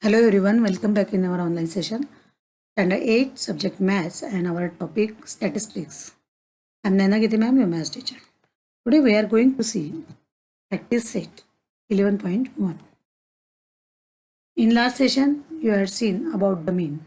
Hello everyone, welcome back in our online session. Standard 8, subject maths, and our topic statistics. I'm Naina Giti ma'am, your maths teacher. Today we are going to see practice set 11.1. In last session, you had seen about the mean.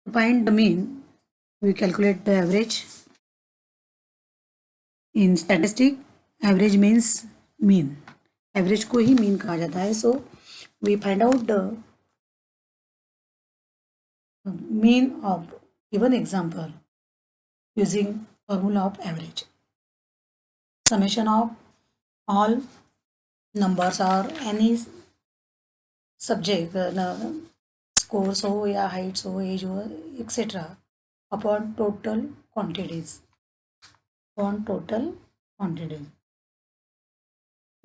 To find the mean, we calculate the average. In statistic, average means mean. Average को ही mean कहा जाता है. So we find out the mean of given example using formula of average. Summation of all numbers or any subject, scores हो या heights हो, age हो, etc. upon total quantities.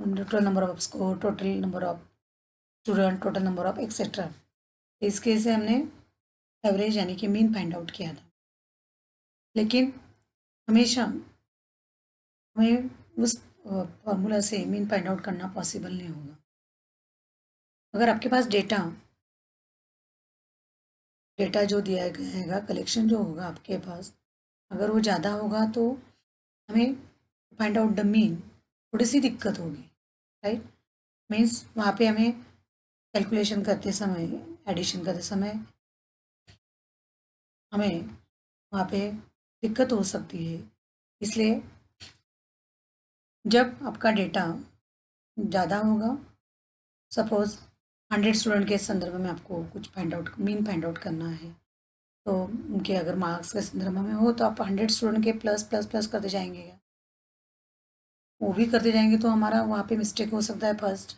Total number of score, total number of student, total number of etc. इस case से हमने average यानी कि mean find out किया था, लेकिन हमेशा हमें उस फॉर्मूला से मीन फाइंड आउट करना पॉसिबल नहीं होगा. अगर आपके पास डेटा जो दिया गया है, कलेक्शन जो होगा आपके पास, अगर वो ज़्यादा होगा तो हमें फाइंड आउट द मीन थोड़ी सी दिक्कत होगी, राइट. मीन्स वहाँ पे हमें कैलकुलेशन करते समय, एडिशन करते समय हमें वहाँ पे दिक्कत हो सकती है. इसलिए जब आपका डेटा ज़्यादा होगा, सपोज 100 स्टूडेंट के संदर्भ में आपको कुछ मीन फाइंड आउट करना है, तो उनके अगर मार्क्स के संदर्भ में हो तो आप 100 स्टूडेंट के प्लस प्लस प्लस करते जाएंगे, वो भी करते जाएंगे तो हमारा वहाँ पे मिस्टेक हो सकता है फर्स्ट,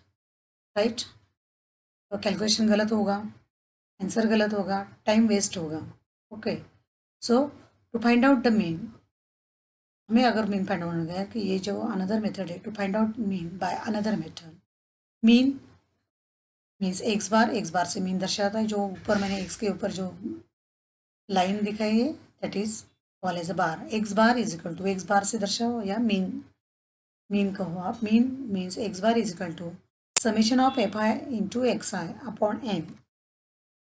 राइट. तो कैलकुलेशन गलत होगा, आंसर गलत होगा, टाइम वेस्ट होगा. Okay, so to find out the mean, हमें अगर मीन फाइंड आउट होना है कि ये जो अनदर मेथड है to find out mean by another method. Mean means x bar से मीन दर्शाता है. जो ऊपर मैंने एक्स के ऊपर जो लाइन दिखाई है that is call as a bar. X bar is equal to x bar से दर्शाओ या मीन कहो आप. Mean means x bar is equal to summation of F I into x I upon N.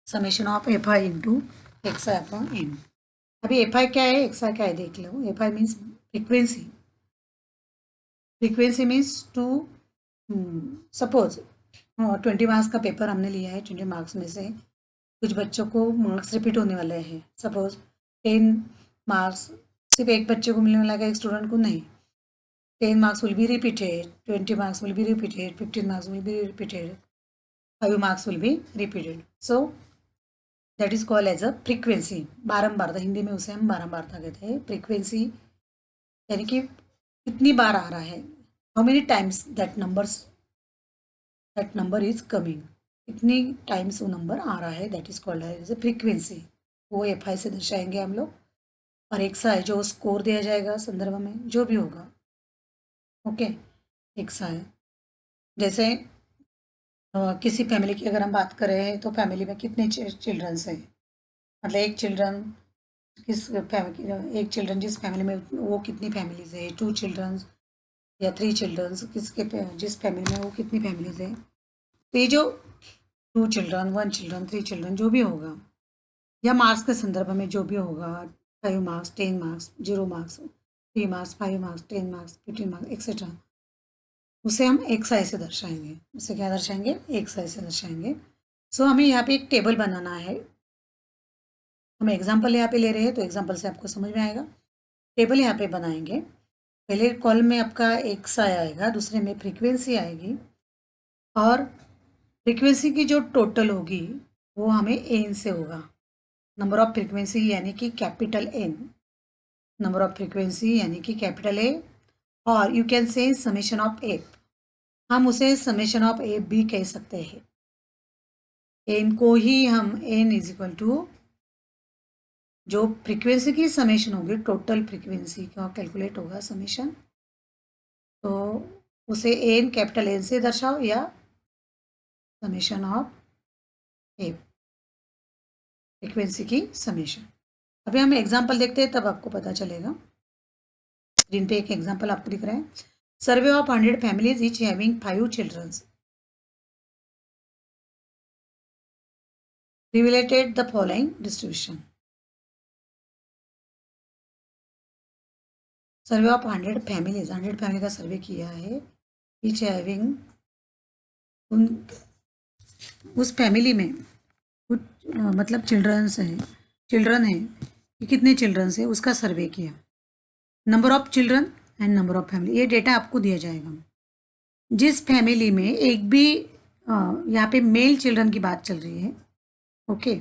Summation of F I into x I upon n. अभी f i क्या है, x i क्या है, देख लो. F i means frequency. Frequency means to suppose 20 marks का paper हमने लिया है. 20 मार्क्स में से कुछ बच्चों को मार्क्स रिपीट होने वाले हैं. सपोज 10 मार्क्स सिर्फ एक बच्चे को मिलने वाला है, एक स्टूडेंट को नहीं. 10 marks will be repeated, 20 marks will be repeated, 15 marks will be repeated, 5 marks will be repeated. So that is called as a frequency. बारंबारता, Hindi में उसे हम बारंबारता कहते हैं. फ्रीक्वेंसी यानी कि कितनी बार आ रहा है, how many times that number is coming, कितनी टाइम्स वो नंबर आ रहा है, that is called as a frequency. वो एफ आई से दर्शाएंगे हम लोग. और एक्स आई जो स्कोर दिया जाएगा संदर्भ में जो भी होगा. ओके, एक्स आई जैसे किसी फैमिली की अगर हम बात कर रहे हैं तो फैमिली में कितने चिल्ड्रंस हैं, मतलब एक चिल्ड्रन जिस फैमिली में वो कितनी फैमिलीज है, 2 चिल्ड्रंस या 3 चिल्ड्रंस, जिस फैमिली में वो कितनी फैमिलीज है. तो ये जो 2 चिल्ड्रन, 1 चिल्ड्रन, 3 चिल्ड्रन जो भी होगा, या मार्क्स के संदर्भ में जो भी होगा, 5 marks, 10 marks, 0 marks, 3 marks, 5 marks, 10 marks, 15 marks etcetera, उसे हम एक्स आई से दर्शाएंगे. उसे क्या दर्शाएंगे, एक्स आई से दर्शाएंगे. सो हमें यहाँ पे एक टेबल बनाना है. हम एग्जाम्पल यहाँ पे ले रहे हैं तो एग्जाम्पल से आपको समझ में आएगा. टेबल यहाँ पे बनाएंगे. पहले कॉलम में आपका एक्स आई आएगा, दूसरे में फ्रीक्वेंसी आएगी, और फ्रीक्वेंसी की जो टोटल होगी वो हमें एन से होगा. नंबर ऑफ फ्रीक्वेंसी यानी कि capital N, number of frequency यानी कि कैपिटल ए, और you can say summation of F. हम उसे समेशन ऑफ एफ भी कह सकते हैं. एन को ही हम एन इज इक्वल टू जो फ्रीक्वेंसी की समेशन होगी, टोटल फ्रीक्वेंसी का कैलकुलेट होगा समेशन, तो उसे एन कैपिटल एन से दर्शाओ या समेशन ऑफ ए, फ्रीक्वेंसी की समेशन. अभी हम एग्जांपल देखते हैं तब आपको पता चलेगा. स्क्रीन पे एक एग्जांपल आपको दिख रहा है. Survey of 100 families each having 5 childrens. Related the following distribution. Survey of 100 families, 100 family का सर्वे किया है. ईच हैविंग, उन उस फैमिली में कुछ मतलब चिल्ड्रन है कि कितने चिल्ड्रन है उसका सर्वे किया. Number of children and number of family, ये डेटा आपको दिया जाएगा. जिस फैमिली में एक भी यहाँ पे मेल चिल्ड्रन की बात चल रही है. ओके,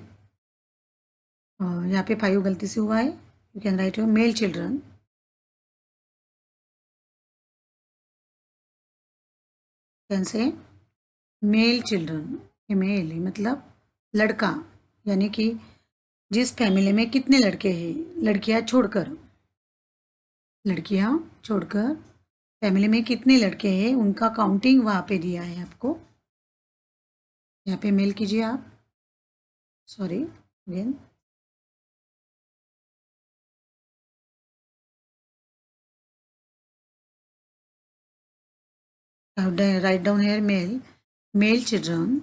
यहाँ पे 5 गलती से हुआ है. You can write your male children. Can say male children, ये मेल मतलब लड़का, यानी कि जिस फैमिली में कितने लड़के हैं, लड़कियां छोड़कर फैमिली में कितने लड़के हैं उनका काउंटिंग वहाँ पे दिया है आपको. यहाँ पे मेल कीजिए आप. Sorry again. Write down here male children.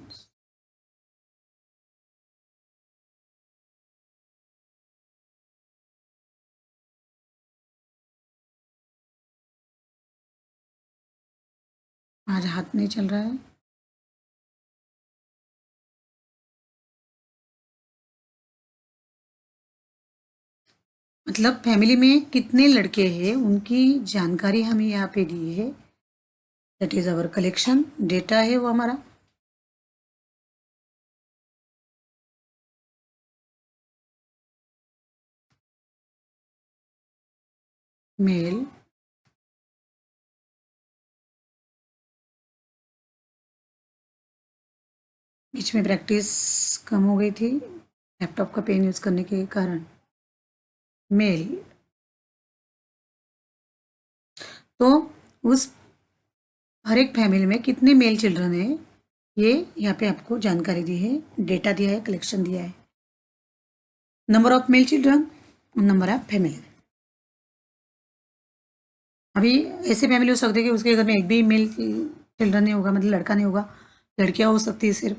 आज हाथ नहीं चल रहा है. मतलब फैमिली में कितने लड़के हैं उनकी जानकारी हमें यहाँ पे दी है. That is our collection data है वो हमारा. मेल बीच में प्रैक्टिस कम हो गई थी लैपटॉप का पेन यूज़ करने के कारण. मेल, तो उस हर एक फैमिली में कितने मेल चिल्ड्रन है ये यहाँ पे आपको जानकारी दी है, डेटा दिया है, कलेक्शन दिया है. Number of male children, number of family. अभी ऐसे फैमिली हो सकती है कि उसके घर में एक भी मेल चिल्ड्रन नहीं होगा, मतलब लड़का नहीं होगा, लड़कियां हो सकती है सिर्फ.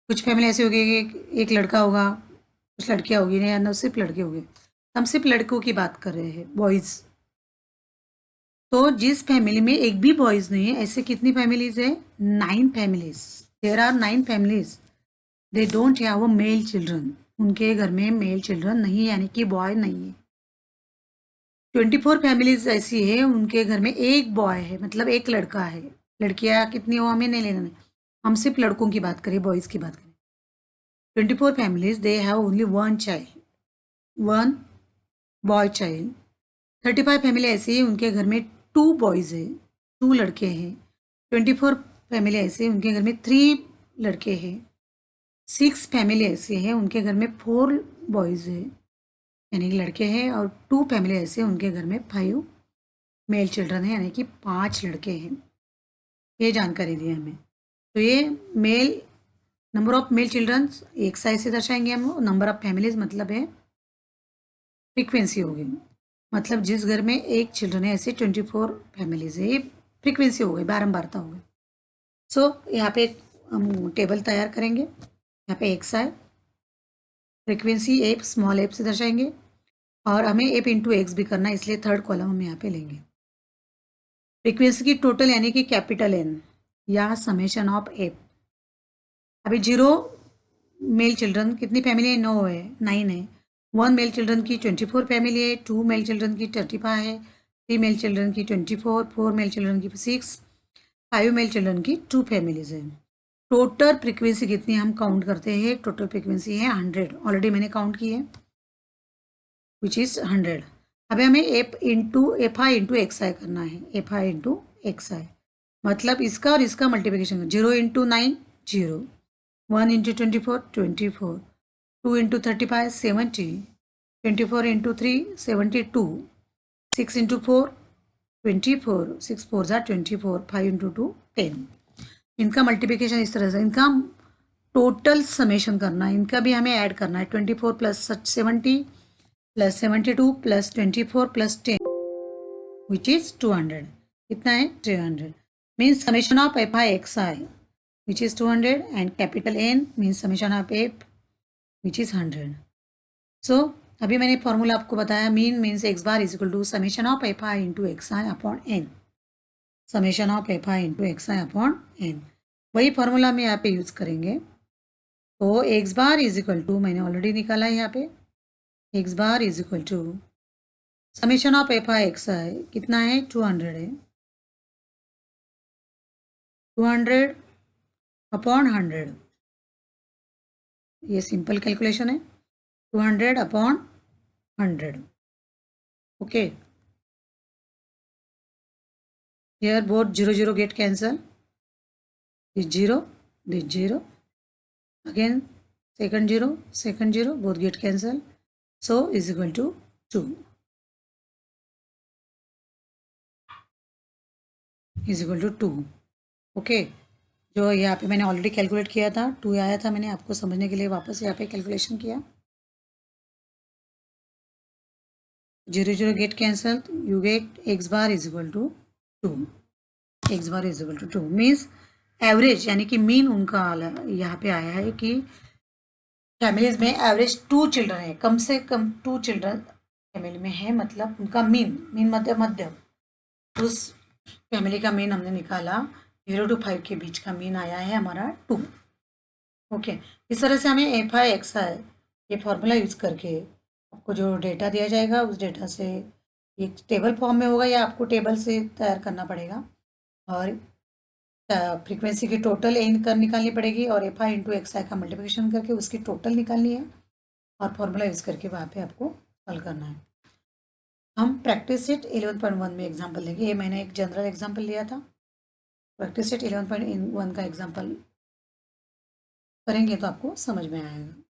कुछ फैमिली ऐसी होगी कि एक लड़का होगा, कुछ लड़कियां होगी, नहीं या ना सिर्फ लड़के होंगे. हम सिर्फ लड़कों की बात कर रहे हैं, बॉयज़. तो जिस फैमिली में एक भी बॉयज़ नहीं है, ऐसे कितनी फैमिलीज है? 9 families. There are 9 families. They don't have a male children. उनके घर में मेल चिल्ड्रन नहीं है, यानी कि बॉय नहीं है. 24 फैमिलीज ऐसी है उनके घर में एक बॉय है, मतलब एक लड़का है. लड़कियां कितनी हो हमें नहीं लेना है, हम सिर्फ लड़कों की बात करें, बॉयज़ की बात करें. 24 families they have only one child, one boy child. 35 family ऐसी है उनके घर में 2 बॉयज़ है, 2 लड़के हैं. 24 फैमिली ऐसी है उनके घर में 3 लड़के हैं. 6 फैमिली ऐसी है उनके घर में 4 बॉयज़ है, यानी कि लड़के हैं. और 2 फैमिली ऐसे हैं उनके घर में 5 मेल चिल्ड्रन है, यानी कि 5 लड़के हैं. ये जानकारी दी हमें. तो ये male, number of male children एक साइज से दर्शाएंगे हम. नंबर ऑफ फैमिलीज मतलब है फ्रीक्वेंसी होगी, मतलब जिस घर में एक चिल्ड्रन है ऐसे 24 फैमिलीज है, ये फ्रीक्वेंसी हो गई, बारंबारता हो गई. सो यहाँ पे हम टेबल तैयार करेंगे. यहाँ पे एक्स है, फ्रीक्वेंसी एप स्मॉल एप से दर्शाएंगे, और हमें एप इंटू एक्स भी करना है, इसलिए थर्ड कॉलम हम यहाँ पे लेंगे. फ्रीक्वेंसी की टोटल यानी कि कैपिटल एन या समेशन ऑफ एप. अभी 0 मेल चिल्ड्रन कितनी फैमिली है? 9 है, 9 है. 1 मेल चिल्ड्रन की 24 फैमिली है, 2 मेल चिल्ड्रन की 35 है, 3 मेल चिल्ड्रन की 24, 4 मेल चिल्ड्रन की 6, 5 मेल चिल्ड्रन की 2 फैमिलीज है. टोटल फ्रीक्वेंसी कितनी हम काउंट करते हैं? टोटल फ्रीक्वेंसी है 100, ऑलरेडी मैंने काउंट की है, विच इज़ 100. अब हमें एफ आई इंटू एक्स आई करना है. एफ आई इंटू एक्स आई मतलब इसका और इसका multiplication. 0 into 9 0, 1 into 24 24, 2 into 35 70, 24 into 3 72, 6 into 4 24, 6 4 ज़ा 24, 5 इंटू 2 10. इनका मल्टीप्लिकेशन इस तरह से, इनका टोटल समेशन करना है, इनका भी हमें ऐड करना है. 24 plus 70 plus 72 plus 24 plus 10 which is 200. कितना है? 300. Means summation of F I x I which is 200 and capital N means summation of F which is 100। So अभी मैंने फॉर्मूला आपको बताया, mean means x bar is equal to summation of F I into x I upon N, summation of F I into x I upon N, वही formula हम यहाँ पे use करेंगे। तो x bar is equal to, मैंने already निकाला है यहाँ पे, x bar is equal to summation of F I x i कितना है, 200 है, 200 अपॉन 100, ये सिंपल कैलकुलेशन है, 200 upon 100। Okay, here both 0 get cancel, this 0, this 0, again second 0, both get cancel, so is equal to 2, is equal to 2। Okay, जो यहाँ पे मैंने already calculate किया था, 2 आया था, मैंने आपको समझने के लिए वापस यहाँ पे कैलकुलेशन किया। 0 get cancel, you get X bar is equal to 2, X bar is equal to 2 means average, यानी कि मीन उनका यहाँ पे आया है कि फैमिलीज में एवरेज 2 चिल्ड्रन है, कम से कम 2 चिल्ड्रन फैमिली में है, मतलब उनका मीन मध्य उस फैमिली का मीन हमने निकाला, 0 to 5 के बीच का मीन आया है हमारा 2। ओके, इस तरह से हमें एफ आई एक्स आई ये फॉर्मूला यूज़ करके आपको जो डेटा दिया जाएगा उस डेटा से एक टेबल फॉर्म में होगा या आपको टेबल से तैयार करना पड़ेगा, और फ्रीक्वेंसी की टोटल एन कर निकालनी पड़ेगी और एफ आई इंटू एक्स आई का मल्टीप्लिकेशन करके उसकी टोटल निकालनी है और फॉर्मूला यूज़ करके वहाँ पे आपको सॉल्व करना है। हम प्रैक्टिस सेट 11.1 में एग्जांपल लेंगे, ये मैंने एक जनरल एग्जांपल लिया था, प्रैक्टिस सेट 11.1 का एग्जांपल करेंगे तो आपको समझ में आएगा।